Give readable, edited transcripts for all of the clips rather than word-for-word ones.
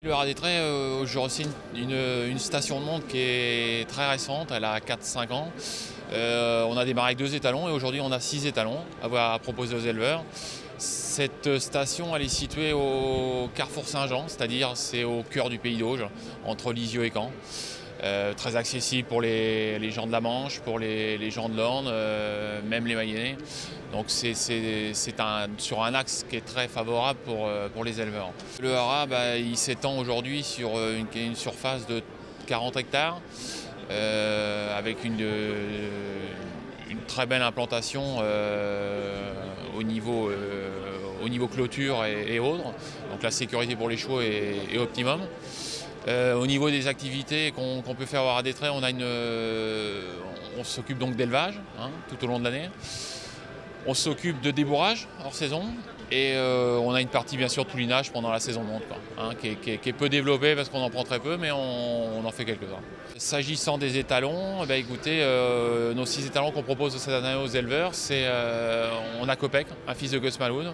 Le Haras d'Étré, aujourd'hui, c'est une station de monte qui est très récente, elle a 4-5 ans. On a démarré avec 2 étalons et aujourd'hui on a 6 étalons à proposer aux éleveurs. Cette station elle est située au carrefour Saint-Jean, c'est-à-dire c'est au cœur du pays d'Auge, entre Lisieux et Caen. Très accessible pour les gens de la Manche, pour les gens de l'Orne, même les Mayennais. Donc c'est sur un axe qui est très favorable pour les éleveurs. Le haras, il s'étend aujourd'hui sur une surface de 40 hectares, avec une très belle implantation au niveau clôture et autres. Donc la sécurité pour les chevaux est optimum. Au niveau des activités qu'on peut faire au Haras d'Étré, on s'occupe donc d'élevage tout au long de l'année. On s'occupe de débourrage hors saison et on a une partie bien sûr de poulinage pendant la saison de monte, qui est peu développée parce qu'on en prend très peu, mais on en fait quelques-uns. S'agissant des étalons, écoutez, nos 6 étalons qu'on propose cette année aux éleveurs, on a Copec, un fils de Gus Malone,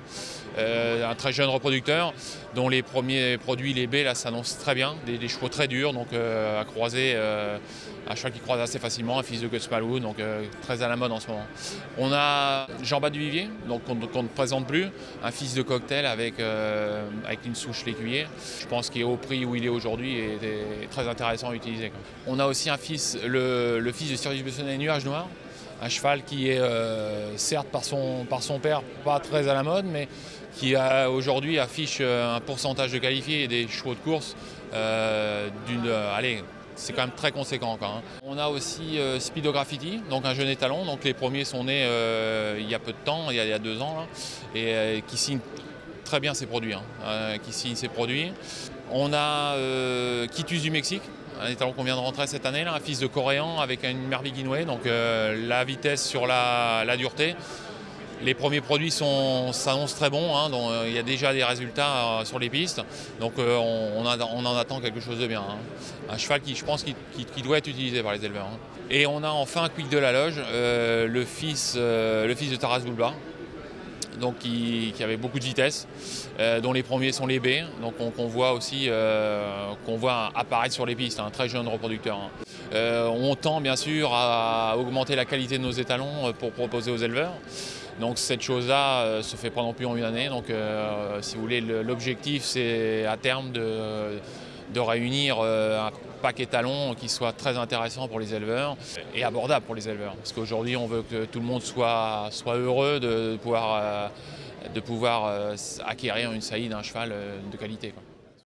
un très jeune reproducteur dont les premiers produits, les baies, s'annoncent très bien, des chevaux très durs, donc à croiser, un cheval qui croise assez facilement, un fils de Gus Malone, donc très à la mode en ce moment. On a Jean-Baptiste Duvivier, donc qu'on ne présente plus, un fils de cocktail avec une souche l'écuyer. Je pense qu'il est au prix où il est aujourd'hui et très intéressant à utiliser. On a aussi un fils, le fils de Cyrus Bussonnet, Nuage Noir, un cheval qui est certes par son père pas très à la mode, mais qui aujourd'hui affiche un pourcentage de qualifiés et des chevaux de course c'est quand même très conséquent encore. On a aussi Speedo Graffiti, donc un jeune étalon. Donc les premiers sont nés il y a peu de temps, il y a 2 ans, là, et qui signent très bien ses produits. On a Quitus du Mexique, un étalon qu'on vient de rentrer cette année, là, un fils de Coréen avec une mère Guinoué, donc la vitesse sur la dureté. Les premiers produits s'annoncent très bons, donc il y a déjà des résultats sur les pistes, donc on en attend quelque chose de bien. Un cheval qui, je pense, qui doit être utilisé par les éleveurs. Et on a enfin Quick de la Loge, le fils de Taras Bulba, donc qui avait beaucoup de vitesse, dont les premiers sont les baies, donc qu'on voit apparaître sur les pistes, un très jeune reproducteur. On tend bien sûr à augmenter la qualité de nos étalons pour proposer aux éleveurs. Donc cette chose-là se fait pas non plus en une année. Donc si vous voulez, l'objectif c'est à terme de réunir un pack étalon qui soit très intéressant pour les éleveurs et abordable pour les éleveurs. Parce qu'aujourd'hui on veut que tout le monde soit heureux de pouvoir acquérir une saillie d'un cheval de qualité, quoi.